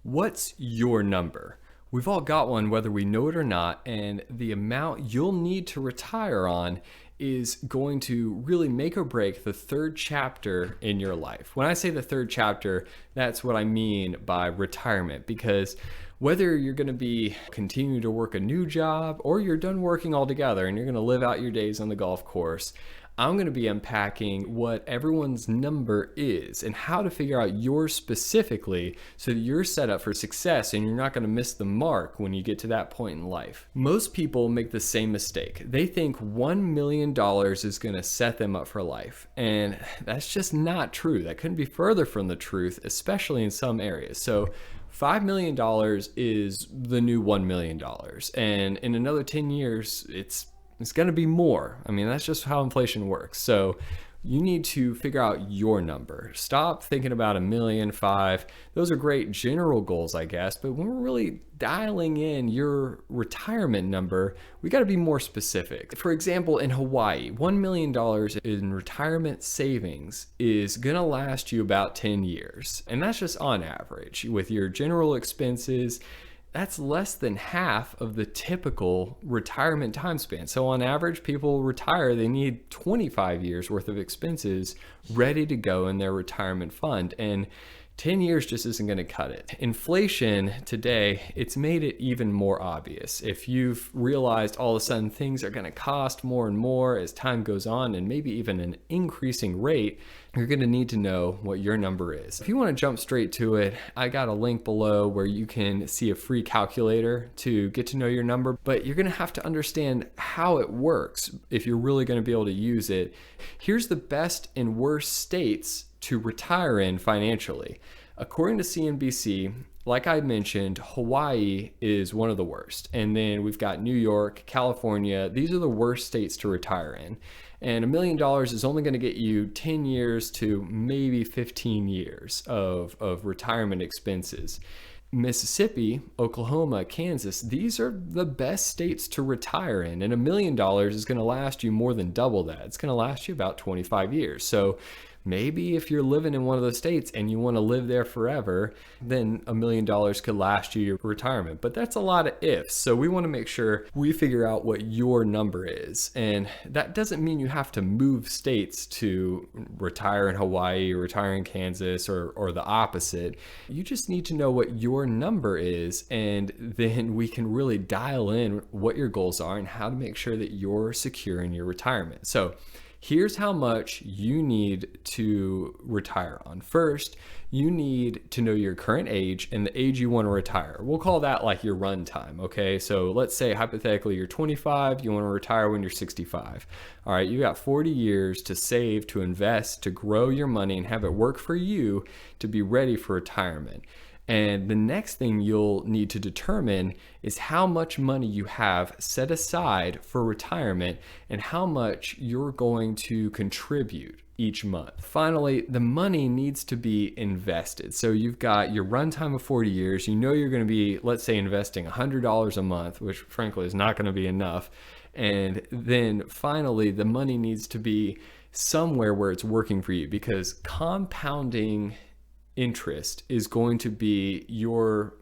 What's your number? We've all got one whether we know it or not, and the amount you'll need to retire on is going to really make or break the third chapter in your life. When I say the third chapter, that's what I mean by retirement, because whether you're going to be continuing to work a new job or you're done working altogether and you're going to live out your days on the golf course, I'm going to be unpacking what everyone's number is and how to figure out yours specifically so that you're set up for success and you're not going to miss the mark when you get to that point in life. Most people make the same mistake. They think $1 million is going to set them up for life. And that's just not true. That couldn't be further from the truth, especially in some areas. So $5 million is the new $1 million. And in another 10 years, it's going to be more. I mean, that's just how inflation works. So you need to figure out your number. Stop thinking about $1 million, $5 million. Those are great general goals, I guess. But when we're really dialing in your retirement number, we got to be more specific. For example, in Hawaii, $1 million in retirement savings is going to last you about 10 years. And that's just on average. With your general expenses, that's less than half of the typical retirement time span. So on average, people retire, they need 25 years worth of expenses ready to go in their retirement fund. And 10 years just isn't going to cut it. Inflation today, it's made it even more obvious. If you've realized all of a sudden things are going to cost more and more as time goes on, and maybe even an increasing rate, you're going to need to know what your number is. If you want to jump straight to it, I got a link below where you can see a free calculator to get to know your number, but you're going to have to understand how it works if you're really going to be able to use it. Here's the best and worst states to retire in financially. According to CNBC, like I mentioned, Hawaii is one of the worst. And then we've got New York, California. These are the worst states to retire in. And $1 million is only going to get you 10 years to maybe 15 years of retirement expenses. Mississippi, Oklahoma, Kansas, these are the best states to retire in. And $1 million is going to last you more than double that. It's going to last you about 25 years. So maybe if you're living in one of those states and you want to live there forever, then $1 million could last you your retirement. But that's a lot of ifs. So we want to make sure we figure out what your number is. And that doesn't mean you have to move states to retire in Hawaii or retire in Kansas or the opposite. You just need to know what your number is, and then we can really dial in what your goals are and how to make sure that you're secure in your retirement. So here's how much you need to retire on. First, you need to know your current age and the age you want to retire. We'll call that like your run time, okay? So let's say hypothetically you're 25, you want to retire when you're 65. All right, you got 40 years to save, to invest, to grow your money and have it work for you to be ready for retirement. And the next thing you'll need to determine is how much money you have set aside for retirement and how much you're going to contribute each month. Finally, the money needs to be invested. So you've got your runtime of 40 years. You know you're going to be, let's say, investing $100 a month, which frankly is not going to be enough. And then finally, the money needs to be somewhere where it's working for you, because compounding interest is going to be your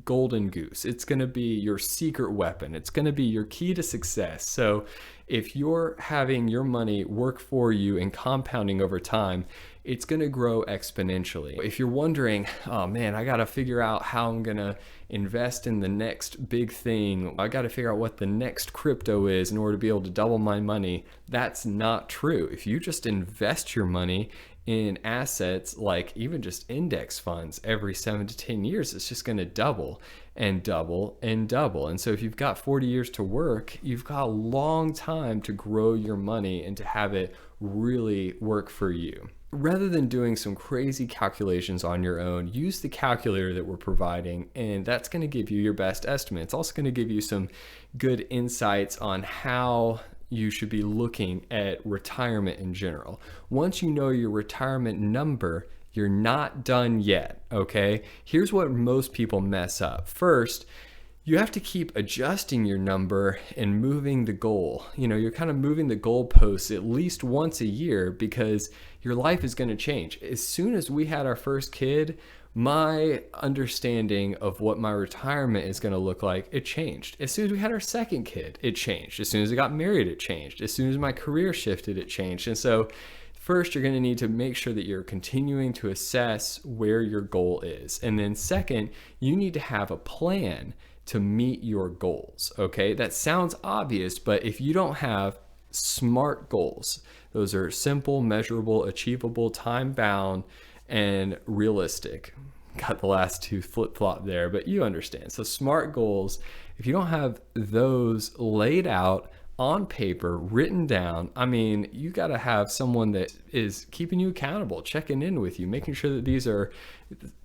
golden goose. It's going to be your secret weapon. It's going to be your key to success. So if you're having your money work for you and compounding over time, it's going to grow exponentially. If you're wondering, oh man, I got to figure out how I'm going to invest in the next big thing, I got to figure out what the next crypto is in order to be able to double my money, that's not true. If you just invest your money in assets like even just index funds every 7 to 10 years, it's just going to double and double and double. And so if you've got 40 years to work, you've got a long time to grow your money and to have it really work for you. Rather than doing some crazy calculations on your own, use the calculator that we're providing, and that's going to give you your best estimate. It's also going to give you some good insights on how you should be looking at retirement in general. Once you know your retirement number, you're not done yet, okay? Here's what most people mess up. First, you have to keep adjusting your number and moving the goal. You know, you're kind of moving the goalposts at least once a year because your life is going to change. As soon as we had our first kid, my understanding of what my retirement is going to look like, it changed. As soon as we had our second kid, it changed. As soon as I got married, it changed. As soon as my career shifted, it changed. And so first, you're going to need to make sure that you're continuing to assess where your goal is. And then second, you need to have a plan to meet your goals. Okay, that sounds obvious, but if you don't have SMART goals, those are simple, measurable, achievable, time-bound, and realistic. Got the last two flip-flop there, but you understand. So SMART goals, if you don't have those laid out on paper, written down, I mean, you got to have someone that is keeping you accountable, checking in with you, making sure that these are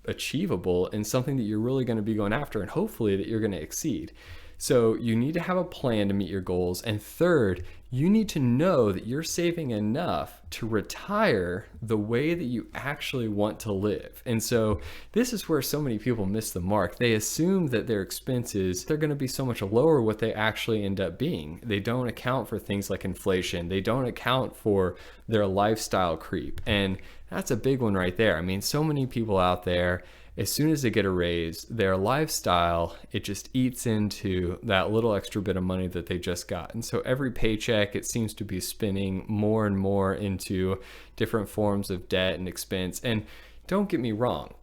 achievable and something that you're really going to be going after, and hopefully that you're going to exceed. So you need to have a plan to meet your goals. And third, you need to know that you're saving enough to retire the way that you actually want to live. And so this is where so many people miss the mark. They assume that their expenses, they're going to be so much lower what they actually end up being. They don't account for things like inflation. They don't account for their lifestyle creep. And that's a big one right there. I mean, so many people out there, as soon as they get a raise, their lifestyle, it just eats into that little extra bit of money that they just got. And so every paycheck, it seems to be spinning more and more into different forms of debt and expense. And don't get me wrong,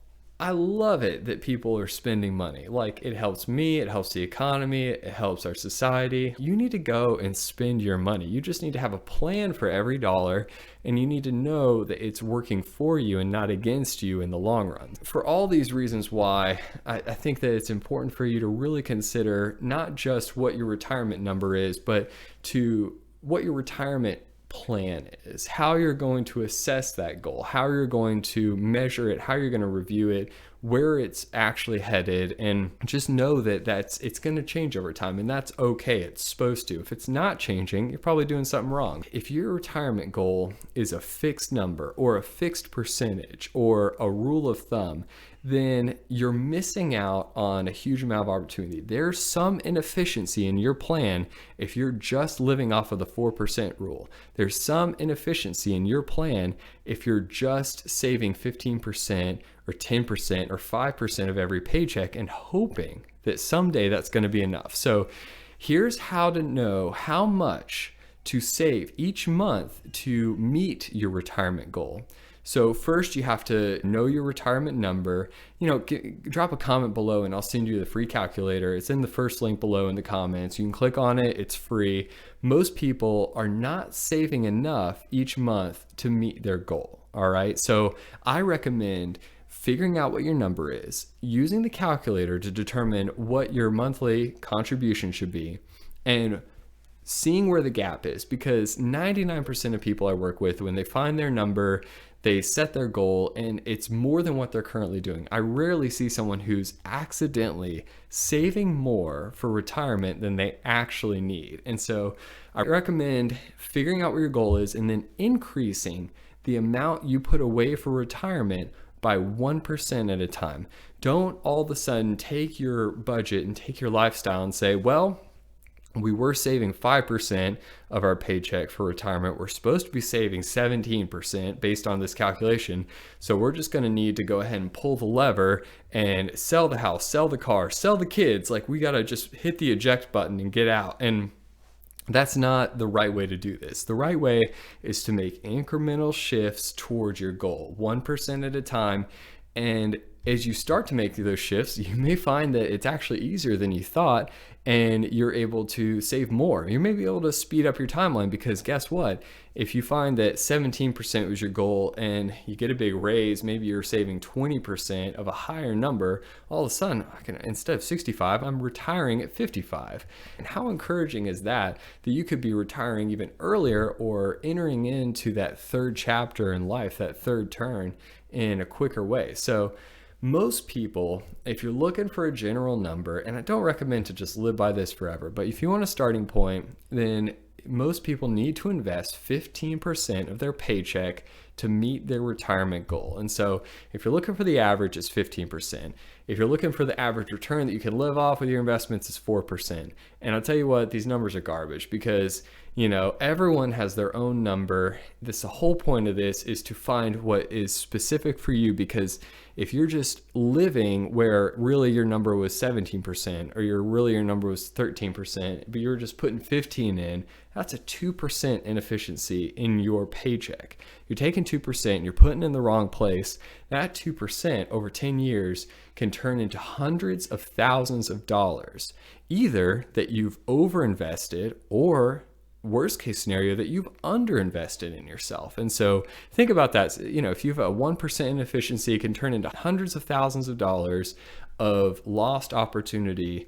I love it that people are spending money. Like, it helps me, it helps the economy, it helps our society. You need to go and spend your money. You just need to have a plan for every dollar, and you need to know that it's working for you and not against you in the long run. For all these reasons why I think that it's important for you to really consider not just what your retirement number is, but to what your retirement plan is, how you're going to assess that goal, how you're going to measure it, how you're going to review it, where it's actually headed, and just know that it's going to change over time, and that's okay. It's supposed to. If it's not changing, you're probably doing something wrong. If your retirement goal is a fixed number or a fixed percentage or a rule of thumb, then you're missing out on a huge amount of opportunity. There's some inefficiency in your plan if you're just living off of the 4% rule. There's some inefficiency in your plan if you're just saving 15% or 10% or 5% of every paycheck and hoping that someday that's going to be enough. So here's how to know how much to save each month to meet your retirement goal. So first, you have to know your retirement number. Drop a comment below and I'll send you the free calculator. It's in the first link below in the comments. You can click on it. It's free. Most people are not saving enough each month to meet their goal. All right. So I recommend figuring out what your number is, using the calculator to determine what your monthly contribution should be, and seeing where the gap is, because 99% of people I work with, when they find their number, they set their goal and it's more than what they're currently doing. I rarely see someone who's accidentally saving more for retirement than they actually need. And so I recommend figuring out what your goal is and then increasing the amount you put away for retirement by 1% at a time. Don't all of a sudden take your budget and take your lifestyle and say, well, we were saving 5% of our paycheck for retirement. We're supposed to be saving 17% based on this calculation. So we're just going to need to go ahead and pull the lever and sell the house, sell the car, sell the kids. Like, we got to just hit the eject button and get out. And that's not the right way to do this. The right way is to make incremental shifts towards your goal, 1% at a time. And as you start to make those shifts, you may find that it's actually easier than you thought, and you're able to save more. You may be able to speed up your timeline, because guess what? If you find that 17% was your goal and you get a big raise, maybe you're saving 20% of a higher number, all of a sudden, instead of 65, I'm retiring at 55. And how encouraging is that you could be retiring even earlier or entering into that third chapter in life, that third turn, in a quicker way. So most people, if you're looking for a general number, and I don't recommend to just live by this forever, but if you want a starting point, then most people need to invest 15% of their paycheck to meet their retirement goal. And so if you're looking for the average, it's 15%. If you're looking for the average return that you can live off with your investments, it's 4%. And I'll tell you what, these numbers are garbage because, everyone has their own number. The whole point of this is to find what is specific for you, because if you're just living where really your number was 17% or your number was 13%, but you're just putting 15 in, that's a 2% inefficiency in your paycheck. You're taking 2%, you're putting in the wrong place. That 2% over 10 years can turn into hundreds of thousands of dollars, either that you've overinvested or worst case scenario that you've underinvested in yourself. And so think about that. If you have a 1% inefficiency, it can turn into hundreds of thousands of dollars of lost opportunity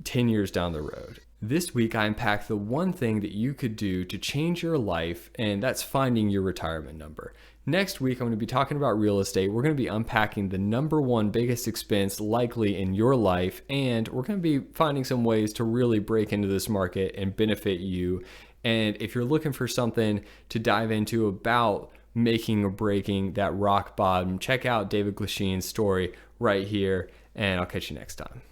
10 years down the road. This week, I unpacked the one thing that you could do to change your life, and that's finding your retirement number. Next week, I'm going to be talking about real estate. We're going to be unpacking the number one biggest expense likely in your life, and we're going to be finding some ways to really break into this market and benefit you. And if you're looking for something to dive into about making or breaking that rock bottom, check out David Glasheen's story right here, and I'll catch you next time.